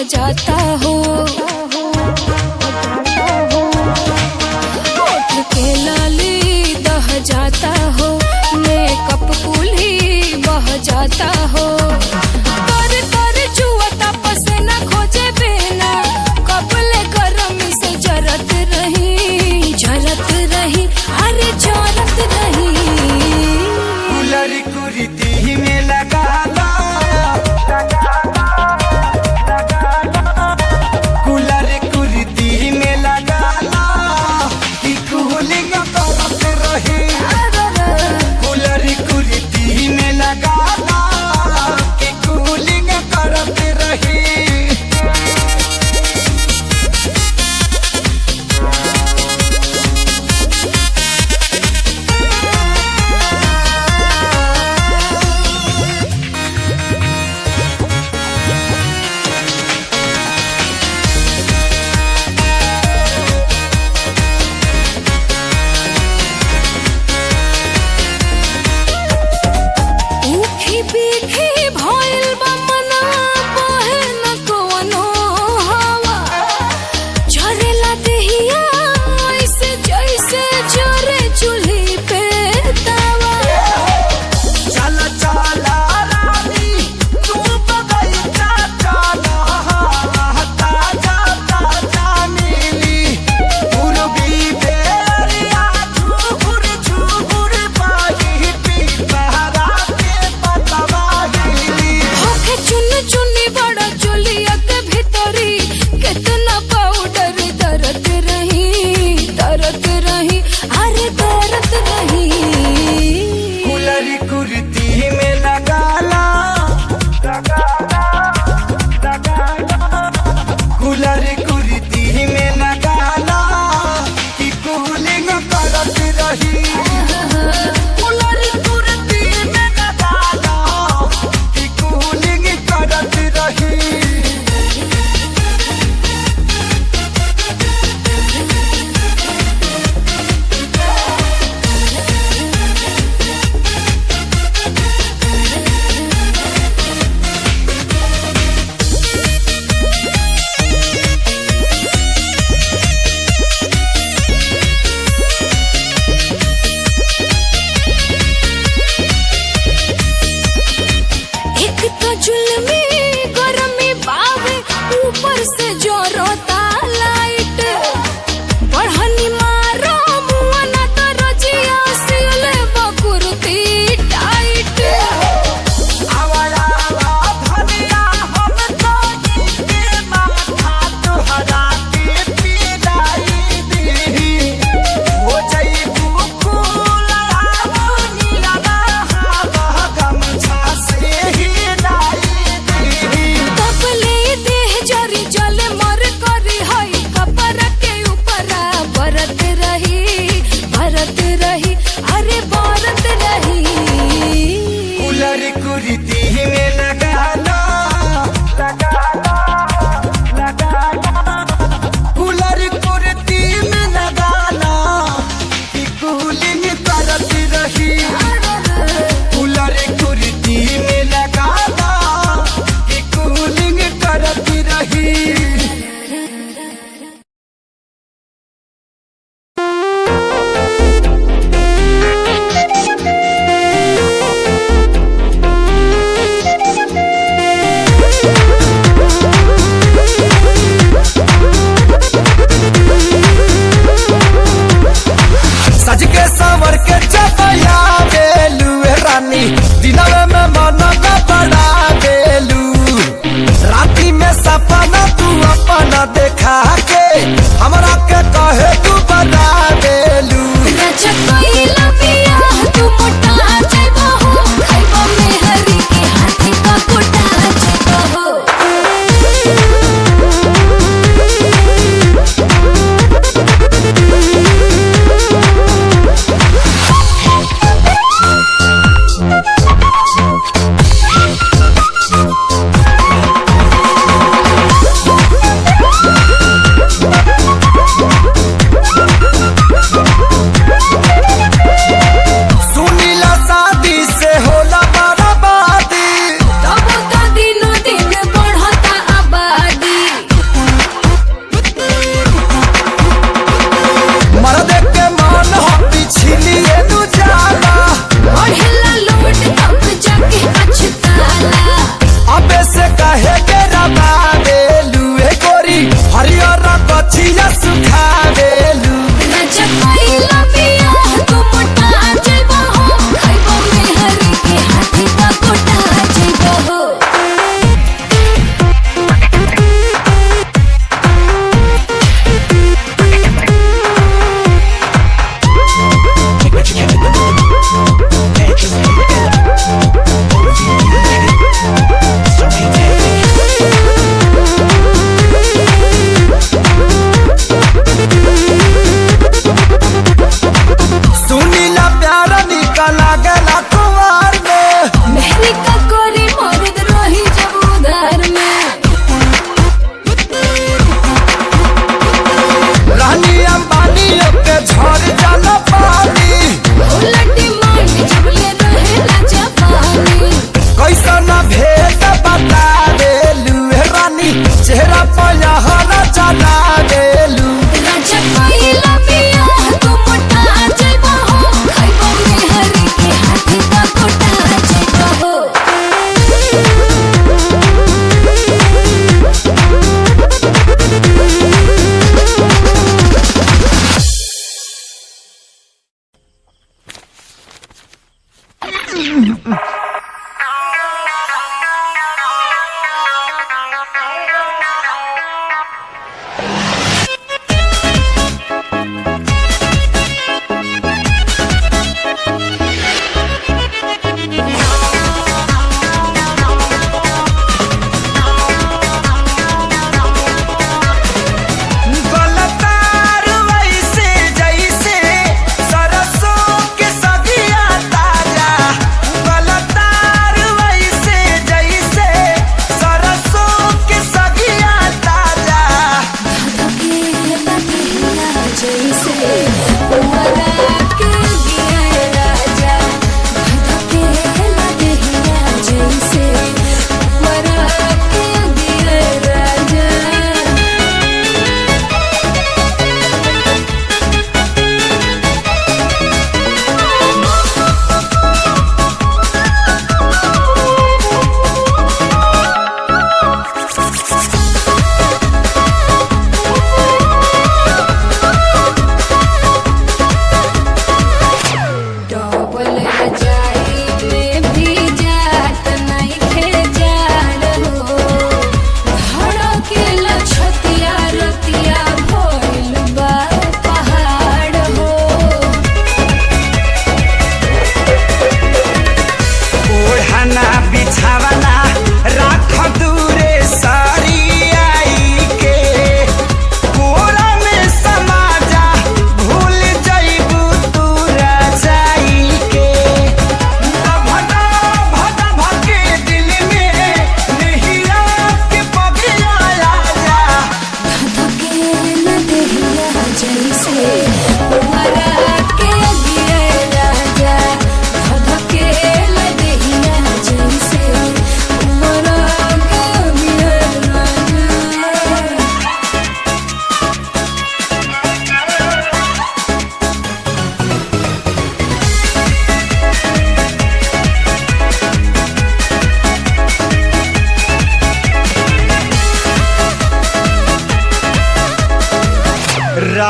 जाता हो। होठ के लाली दह जाता हो, मेकअप कूल ही बह जाता हो। कर कर जुआता पसीना खोजे बिना, कबले गरमी से जरत रही अरे जरत रही। कूलर कुर्ती में लगा ला, कूलर कुर्ती में लगा ला कि कूलिंग करत रही। कूलर कुर्ती में लगा ला कि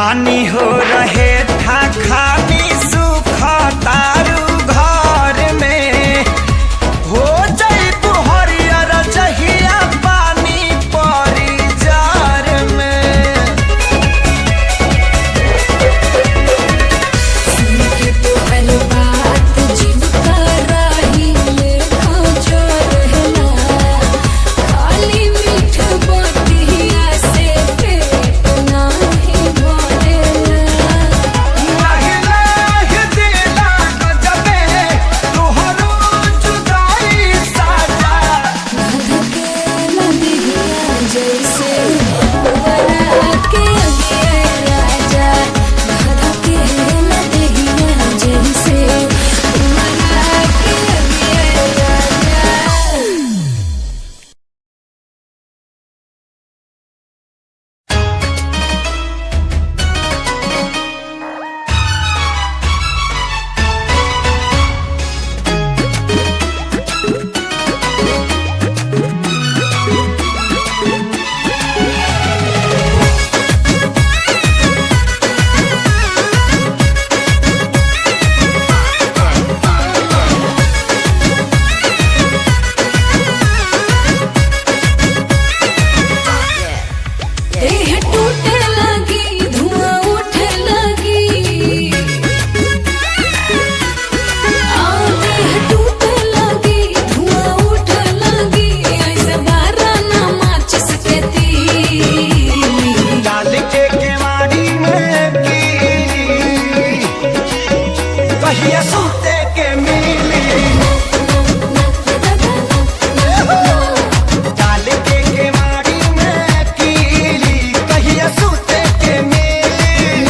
रानी हो रहे था खानी सुख तारू घर में हो जाई हरियर जहिया पानी परी जार में। सुन के तोहर बात जीव कराही में खो रहना, खाली मीठ बतिया से पेट नाही भरेला। लाहि लाहि दिला गजबे तोहरो जुदाई साजा। धधकेला दिहिया जैसे बरा के अगिए राजा, धधकेला दिहिया जैसे बरा के अगिए राजा। देह टूटे लगी, धुआं उठे लगी, देह टूटे लगी, धुआं उठे लगी, ऐसे बारा ना माचिस के तीली। डाल के केवाड़ी में कीली कहिया सूते के मिली। डाल के केवाड़ी में कीली कहिया सूते के मिली।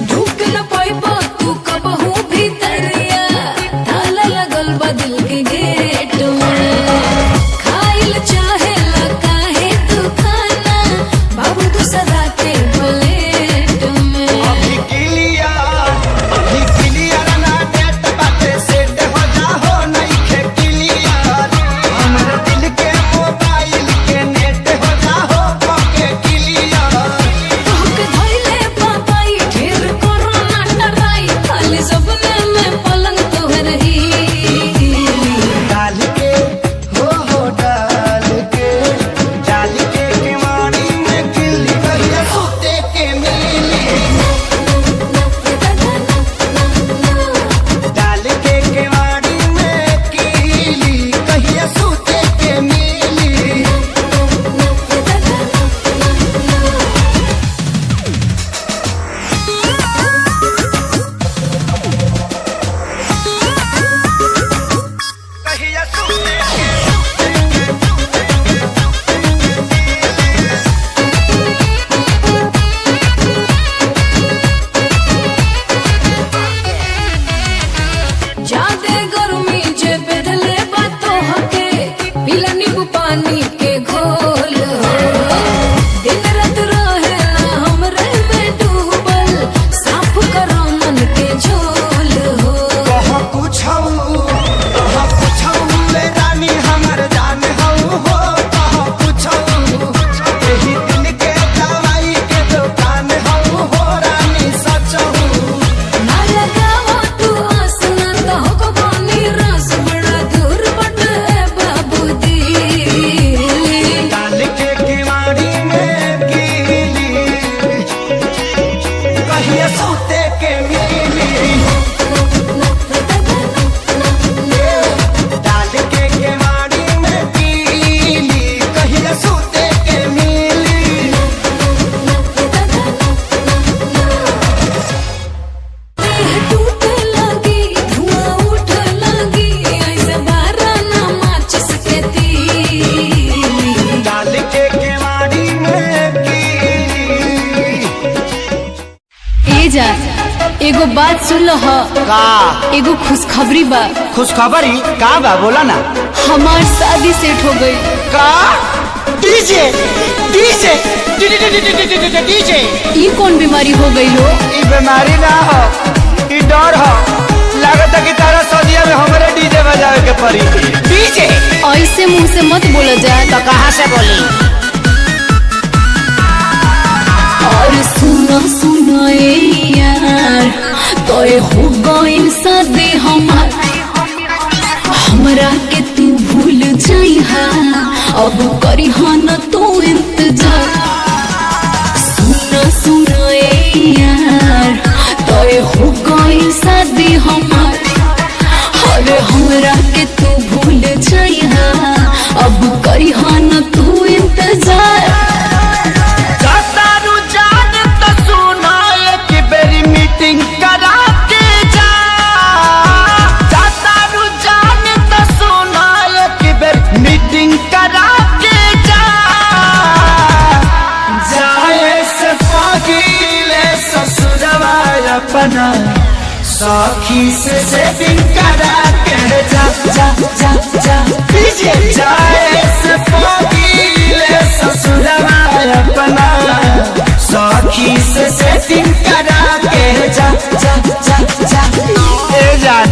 ढूक न पाइबा तू कबहू भीतरिया, ताला लगल बा दिल के गेट में। खाइल चाहेला काहे तू खाना, बाबू तू सदा के प्लेट में। अभी क्लियर ना नेट बाटे सेट हो जाहो नइखे क्लियर। हमर दिल के मोबाइल के नेट हो जाहो ओके क्लियर। तोहके धइले पापाई ढेर कोरोना डराई, खाली सपने में पलंग तोहर हिली। डाल के हो डाल के केवाड़ी में गिल्ली कहिया सूते के मिली। डाल के केवाड़ी में कीली कहिया सूते के मिली। कहिया सूते जादे गर्मी जे बेधले बातो हके, पीला नींबू पानी के घोल हो। दिन रात रहेला हमरे में डूबल, साफ करो मन के झोल हो। कह पूछऊ रे रानी हमर जान हऊ हो। कह पूछऊ एही दिल के दवाई के दुकान हऊ हो रानी सचऊ। ना लगावा तू आस ना तो हो पानी रस, बड़ा दूर बट है बाबू दिली। डाल के केवाड़ी में कीली कहिया सूते के मिली। डाल के केवाड़ी में कीली कहिया सूते के मिली। देह टूटे लगी, धुआं उठे लगी, ऐसे बारा ना माचिस के तीली। डाल के केवाड़ी में कीली ए जा एगो बात सुन लो ह। का एगो खुशखबरी बा। खुशखबरी का बा बोला ना। हमार शादी सेट हो गई। का डीजे डीजे डीजे ई कौन बीमारी हो गई हो? ई बीमारी ना हो, ई डर हो। लागत कि तारा सदिया में हमारे डीजे बजावे के पड़ी। डीजे ऐसे मुंह से मत बोला जाए। तो कहाँ से बोली? और सुना सुना यार तो हो गई शादी हमार, हमरा के तू भूल जाइहा, अब करी न तू इंतजार। सुना सुना यार तो हो गई शादी हमार, अरे हमरा के तू भूल जाइहा, अब करी न तू इंतजार। मीटिंग करा के जा, जाता रुझान तो सुना एक बेर मीटिंग करा के जा। जाए से पगीले ससुरवा अपना सखी से सेटिंग करा के जा जा जा जा। जाए से पगीले ससुरवा अपना सखी से सेटिंग करा के जा जा जा जा। ए जान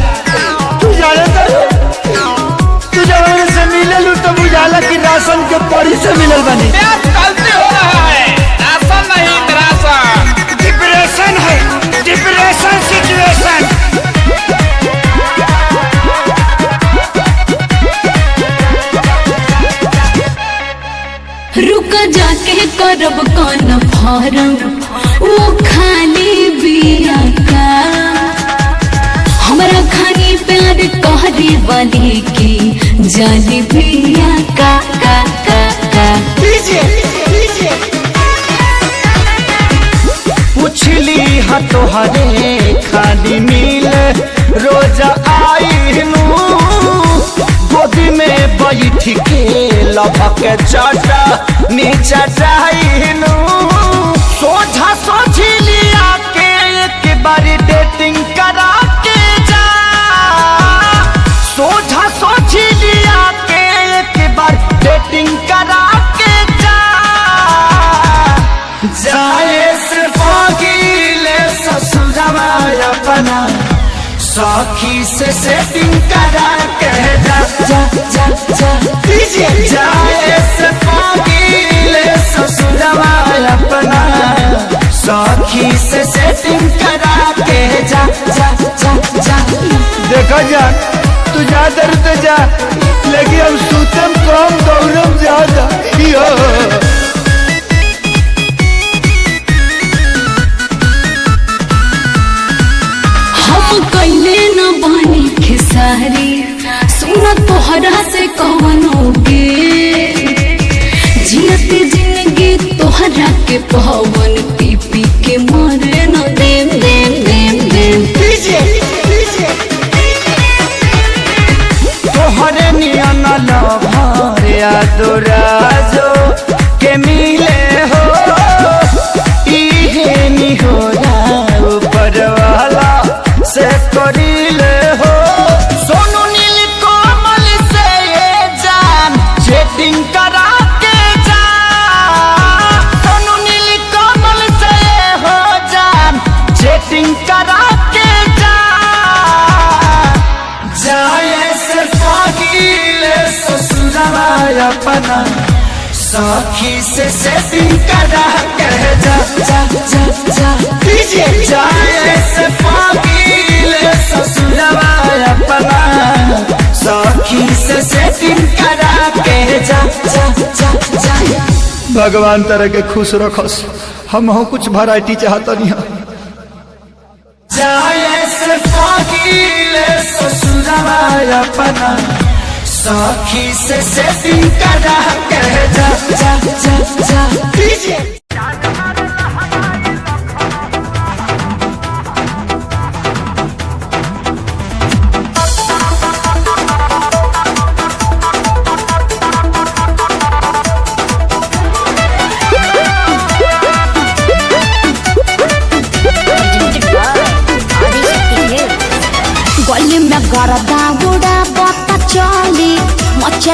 तू जाने तू जब से मिलल तो बुझाला कि राशन के पड़ी से मिलल बनी। गलती हो रहा है, राशन नहीं राशन। डिप्रेशन है, डिप्रेशन सिचुएशन। रुक जाके करब कौन फारम, वो खाली बिया का, हमरा खानी प्यार कहरे वाली की जाली बिया का का का का। पुछली हा तोहरे खाली मिल रोज आई गोदी में बैठ के लभक चाटा नीचा चाहनू। सोझा सोझी लिया के एक बारी डेटिंग करा के जा, सोझा सोझी लिया के एक बार डेटिंग करा के जा। जाए से पगीले ससुरवा अपना सखी से सेटिंग करा के जा जा जा जा। जाए से पगीले ससुरवा अपना सखी से सेटिंग करा के जा जा जा जा। देखो जा तू जा दर तो जा, लेकिन हम सुतम कम दौड़म ज्यादा। हम कैले न बानी खेसारी, सुन तोहरा से कवनोगे, जियत जिंदगी तोहरा के पवन पी पी के मरे न देम देम देम देम। तोहरे नियन लभर यादराजो के मिले हो, इहे निहोरा ऊपर वाला से करीले हो। सोनू नील कोमल से ये जान चेटिंग करा के जा, सोनू नील कोमल से हो जान चेटिंग करा के जा। जाए से पगीले ससुरवा अपना सखी से सेटिंग करा के जा जा जा जा। जाए से पगीले ससुरवा अपना सखी से सेटिंग करा के जा जा जा जा। भगवान तरह के खुश रखस, हम हो कुछ वैरायटी चाहता नहीं। जाए से पगीले ससुरवा अपना सखी से सेटिंग करा के जा जा जा जा।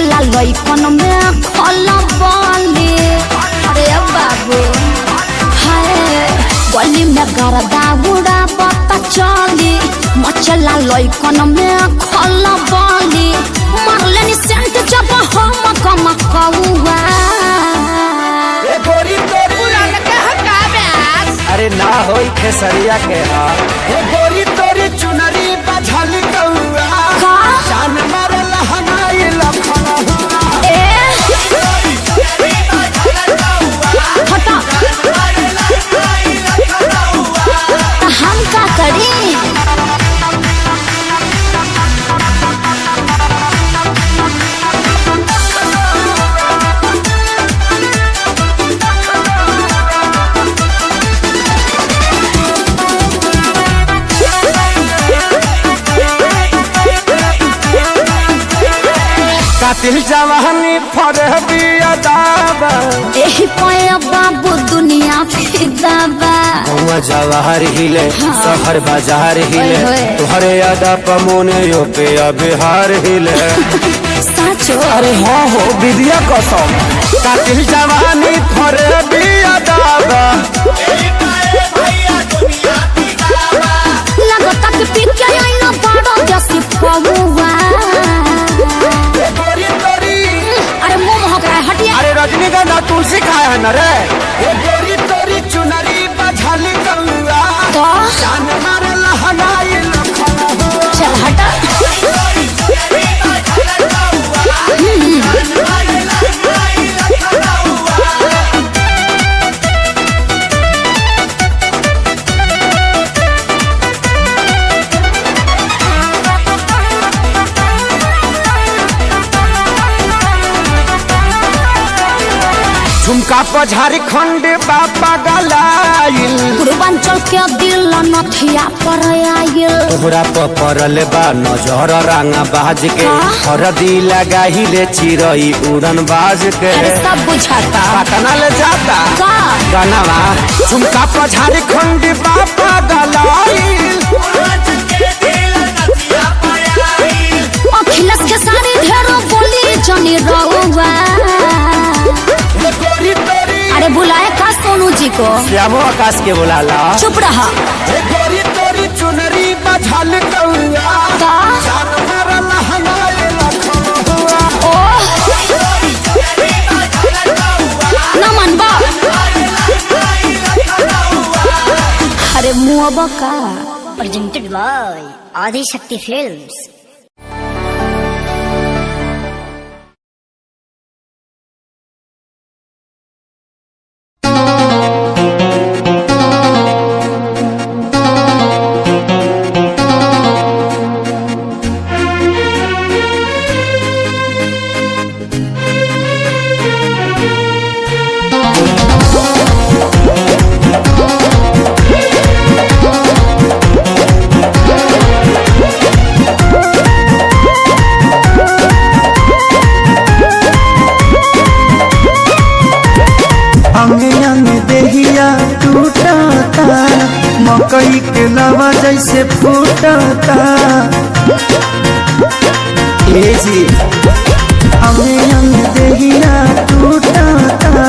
मचला लइकन में खलबली। अरे बाबू हाय गली में गरदा उड़ा बता चली मचला लइकन में खलबली। मारले सेंट जब हम कम कौआ ए गोरी तोरी अरे ना होई खेसरिया के हाल ए गोरी तोरी चुनरी बझल कौआ का जान मारल हनाई लखना हटा हम का करी। कातिल जवानी फरहबी अदाबा एही पाया बाबू दुनिया फिदाबा। हुआ जवाहर हिले शहर बाजार हिले ओए होए। तुहरे यादा पमोने यो पे बिहार हिले। साचो अरे हाँ हो विद्या कसम कातिल जवानी फरहबी अदाबा लगता कि पिके आइना बड़ा जसी पौवा। गोरी तोरी अरे मुंह महक रहा है हटिया। अरे रजनीगंधा तुलसी खाए है न रे। ए गोरी तोरी चुनरी बझल कौआ तो जान मारल हनाई लखना चल हटा। झुमका पर झारखंड बापा गलाइल पूर्वांचल के दिल नथिया पर आयल। तोहरा पड़ल बा नजर रंगा बाज के हाँ? हरदी लगा हिले चिरई उड़न बाज के। अरे सब बुझाता पटना ले जाता का गनवा झुमका पर झारखंड बापा गलाइल अखिलेश के सारी ढेरों बोली जनी रहुआ। ए गोरी तोरी अरे बुलाए का सोनू जी को। श्यामो आकाश के बुलाला। चुप रहा। ए गोरी तोरी चुनरी बझल कौआ का जान मारल हनाई लखना ओ न मनबा। अरे मुआबा का presented by Adi Shakti Films. मकई के लवा जैसे फूटता ए जी हमें अंग देहिया टूटता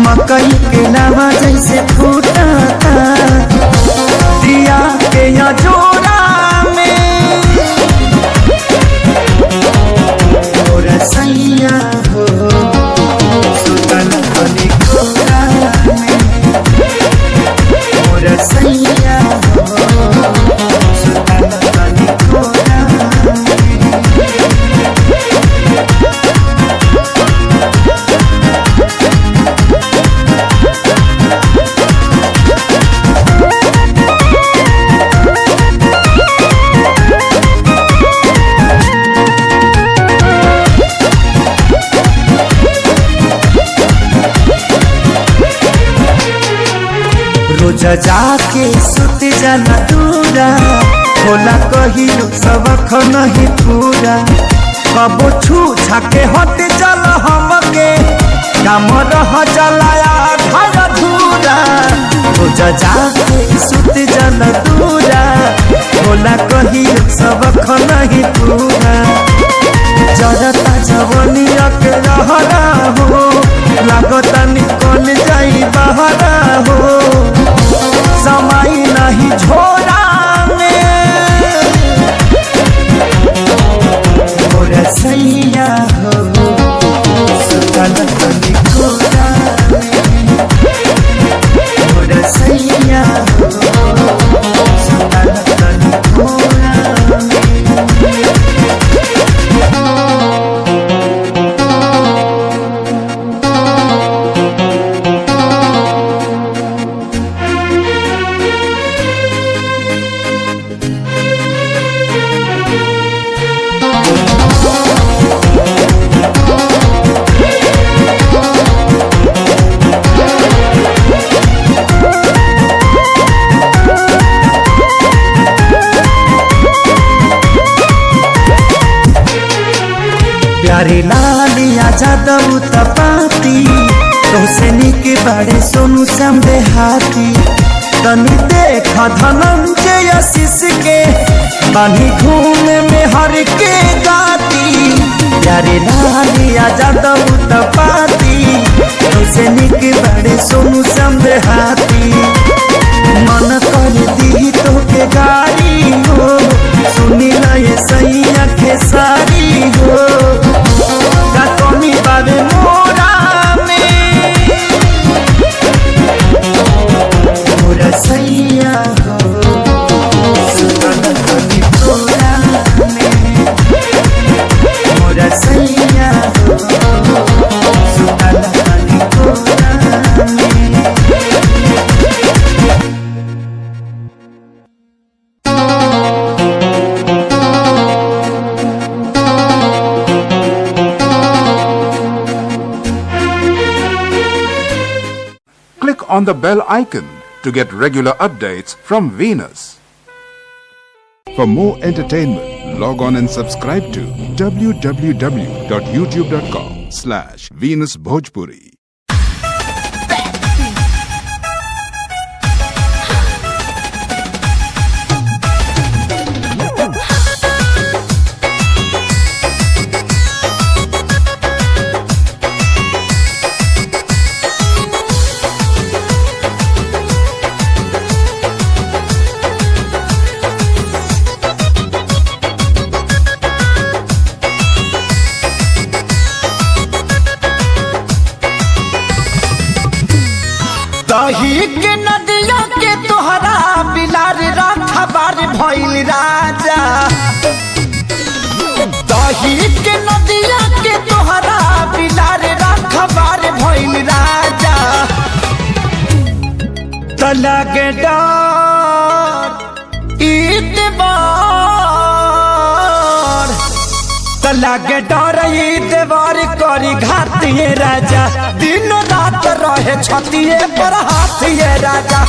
मकई के लवा जैसे फूटता दिया के या जोड़ा में और सैया हो सुतन बनी कोरा में और सैया हो सुतन बनी कोरा रोज जाके सुत जाना दूरा होला कही सबक नहीं पूरा कबो छू छाके हट चल हमके काम रह चलाया घर धूरा रोज जाके सुत जाना दूरा होला कही सबक नहीं पूरा जरता जवनी सहारा हो, लागता निकल जाई बहारा हो, समाई नहीं झोरा सैया हो सुतल तनी कोरा मोर सैया हो सुतल तनी कोरा प्यारे लालिया जादव तपाती तोसे निके बड़े सोनू समझे हाथी तनी देखा धनंजय आशीष के बानी घूमे में हर के गाती प्यारे लालिया जादव तपाती तोसे निके बड़े सोनू समझे हाथी मन कर दी तो के गाड़ी हो सुनी ना ये सही आँखें सारी हो का कमी बाबे मोरा में मोरा सैया हो सुतल तनी कोरा में मोरा सैया हो सुतल तनी कोरा में Click on the bell icon to get regular updates from Venus. For more entertainment, log on and subscribe to www.youtube.com/Venus Bhojpuri. दही के नदिया के तोहरा बिलार रखबार भइल राजा दही के नदिया के तोहरा बिलार रखबार भइल राजा तलगे डर ईतबार तलगे डर ईतबार करी घातिए राजा दिन रात रहे छतिए पर हाथिए राजा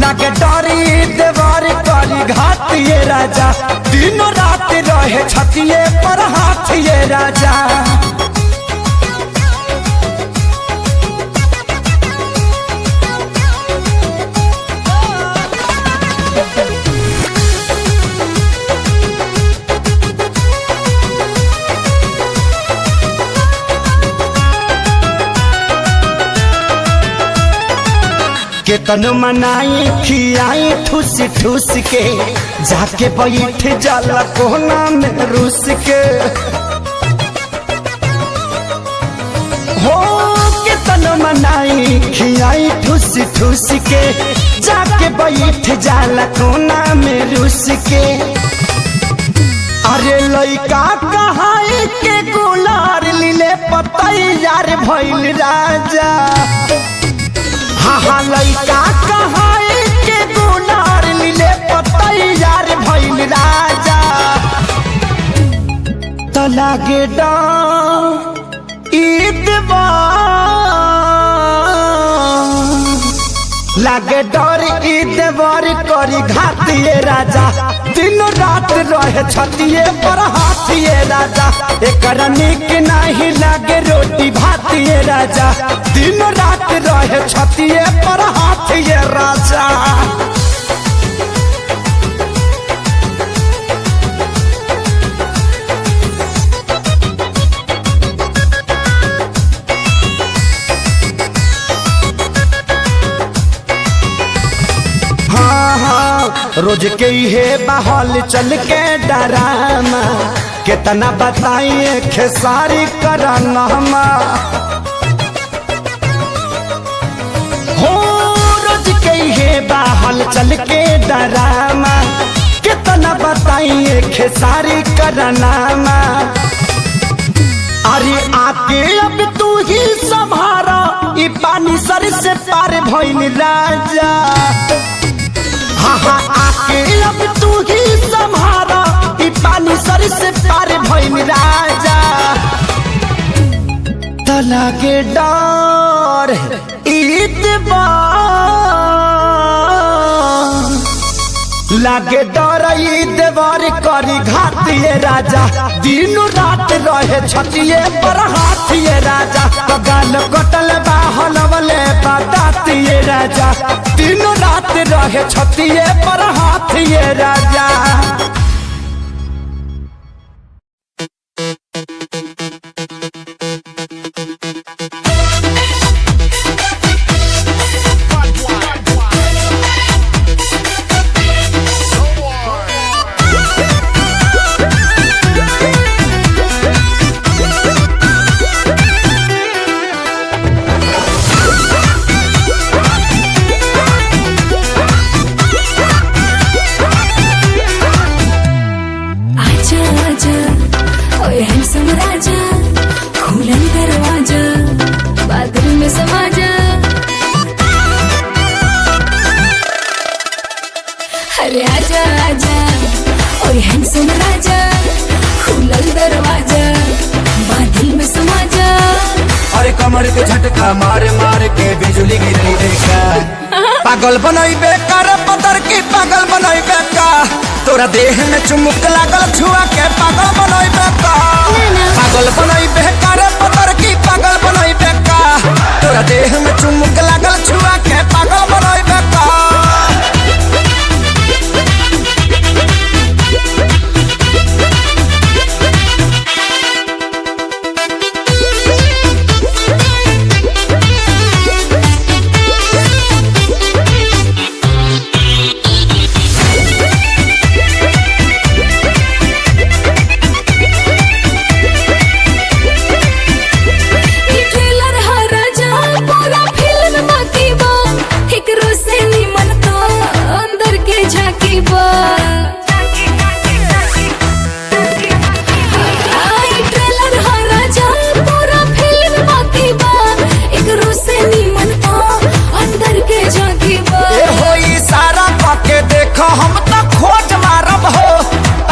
लगे डरी देवार करी घातिए राजा दिन रात रहे छतिए पर हाथिए राजा केतन मनाई खियाई ठूस ठूस के जाके बैठ जाला कोना में रूस के हो केतन मनाई खियाई ठूस ठूस के जाके बैठ जाला कोना में रूस के अरे लइका कहाई के गुलार लीले पतैयार भइल राजा हाँ लइका कहाई के गुनार लीले पतैयार भइल राजा तो लागे लागे डर ईदवार करी घातिए राजा दिन रात रहे छतिए पर हाथिए राजा एकरा निक नहीं लागे रोटी भातिए राजा दिन रात रहे छतिए पर हाथिए राजा रोज के हे बहल चल के डरामा कितना बताइए खेसारी कराना हो रोज के हे बहल चल के डरामा कितना बताइए खेसारी कराना अरे आके अब तू ही संभारा ई पानी सर से पार भइल राजा हाँ आके अब तू ही संभारा ई पानी सर से पार भइल राजा तला के डर लागे डर देवर करी घातिए राजा दिन रात रहे छतिए पर हाथिए राजा गाल कटल बाहलवले बतातिए राजा दिन रात रहे छतिए पर हाथिए राजा अरे आजा आजा ओए हैंडसम राजा खुलल दरवाजा बादल में समा जा अरे कमर के झटका मारे मारे के बिजली गिरई देखा पागल बनई बेकार पतर की पागल बनई बेका तोरा देह में चुमुक लागल छुआ के पागल बनई बेका पागल बनई बेकार पतर की पागल बनई बेका तोरा देह में चुमुक लागल छुआ के पागल बनई बेका हम तो खोज मारब हो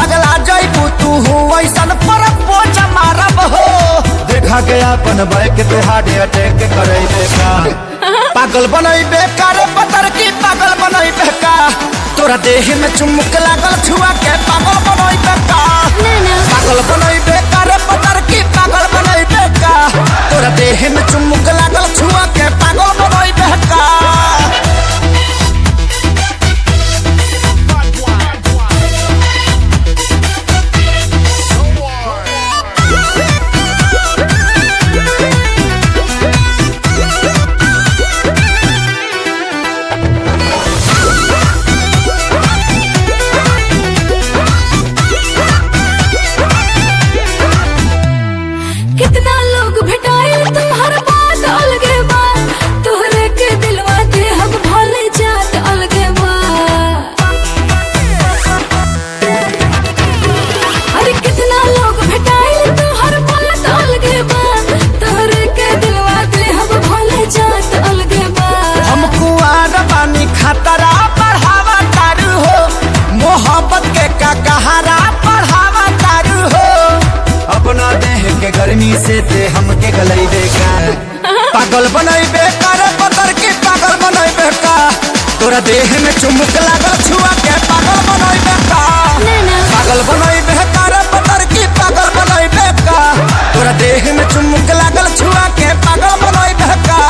अगला जैबू तू ऐसन पर पोच मारब हो देखा गया अपन बैक पे हार्ट अटैक करे देखा पागल बनई बेकार पतर की पागल बनई बेका तोरा देह में चुमुक लागल छुआ के पागल बनई बेका पागल बनई बेकार पतर की पागल बनई बेका तोरा देह में चुमुक लागल छुआ के पागल बनई बेका कितना लोग भेटाए तुम्हार बात अलगे बा तोहरे के दिलवा दे हम भले जात अलगे बा अरे कितना लोग भेटाए तुम्हार बात अलगे बा तोहरे के दिलवा दे हम भले जात अलगे बा हम कुआर बानी खतरा बढ़ावा तारू हो मोहब्बत के का कहारा बढ़ावा तारू हो अपना देह के गर्मी से दे हमके गलई बेका पागल बनई बेकार पतर की पागल बनई बेका तोरा देह में चुमुक लागल छुआ के पागल बनई बेका पागल बनई बेकार पतर की पागल बनई बेका तोरा देह में चुमुक लागल छुआ के पागल बनई बेका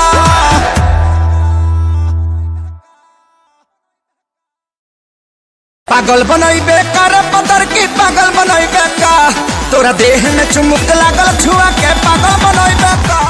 पागल बनई बेकार पतर की पागल बनई बेका तोरा देह में चुमुक लागल छुआ के पागल बनई बेका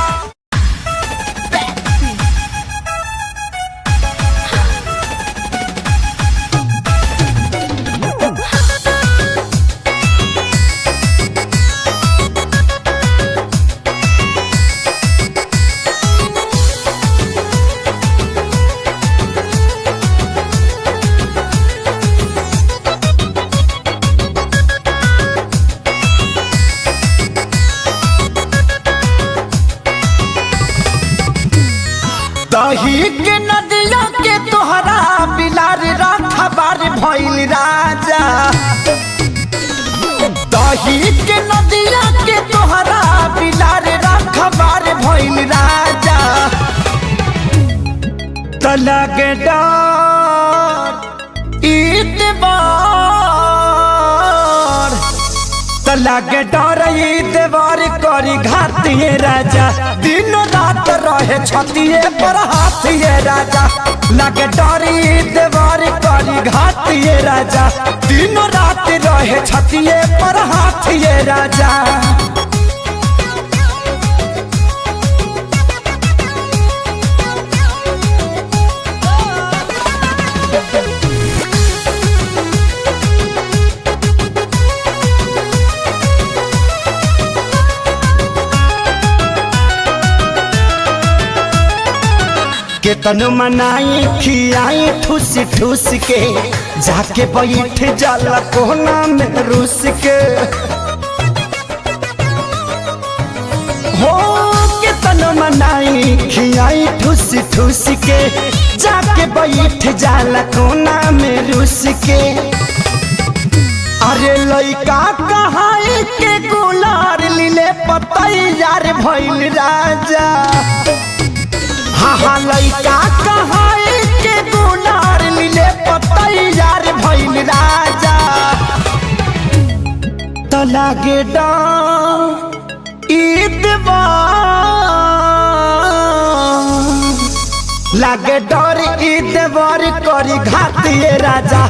लगे डर ईतबार लगे डर ईतबार करी घातिए राजा दिन रात रहे छतिए पर हाथिए राजा लगे डर ईतबार करी घातिए राजा दिन रात रहे छतिए पर हाथिए राजा केतन मनाई खियाई ठूस ठूस के जाके बैठ जाला कोना में रूस के हो केतन मनाई खियाई ठूस ठूस के जाके बैठ जाला कोना में रूस के अरे लइका कहाई के गुलार लीले पतई यार भइल राजा हाँ लइका कहाई के गुनार लीले पतई यार भइल राजा तो लागे लागे डर ईदवार करी घातिए राजा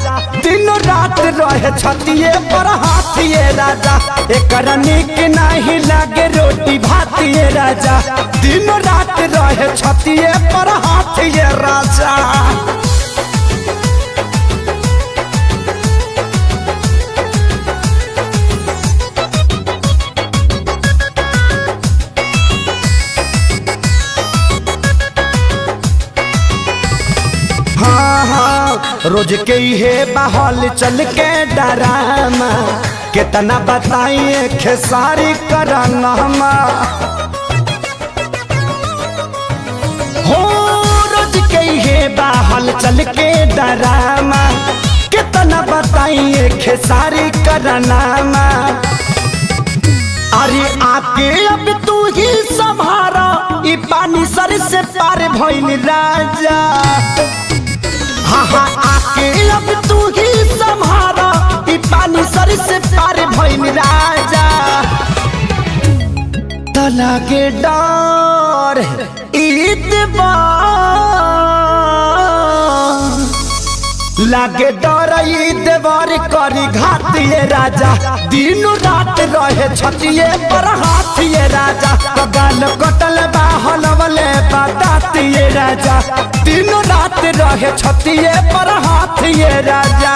दिन रात रहे छतिए पर हाथिए राजा एकरा निक नहीं लागे रोटी भातिए राजा दिन रात रहे छतिए पर हाथिए राजा रोज के हे बहल चल के डरामा कितना बताइए खेसारी कराना हो रोज के हे बहल चल के डरामा कितना बताइए खेसारी कराना अरे आके अब तू ही संभारा ई पानी सर से पार भइल राजा हाँ आके अब तू ही संभारा ई पानी सर से पार भइल राजा तो लागे डर ईदवार लागे डर ईदवार करी घातिए राजा दिन रात रहे छतिए पर हाथिए राजा गाल कटल बाहलवले बतातिए राजा दिन रात रहे छतिए पर हाथिए राजा।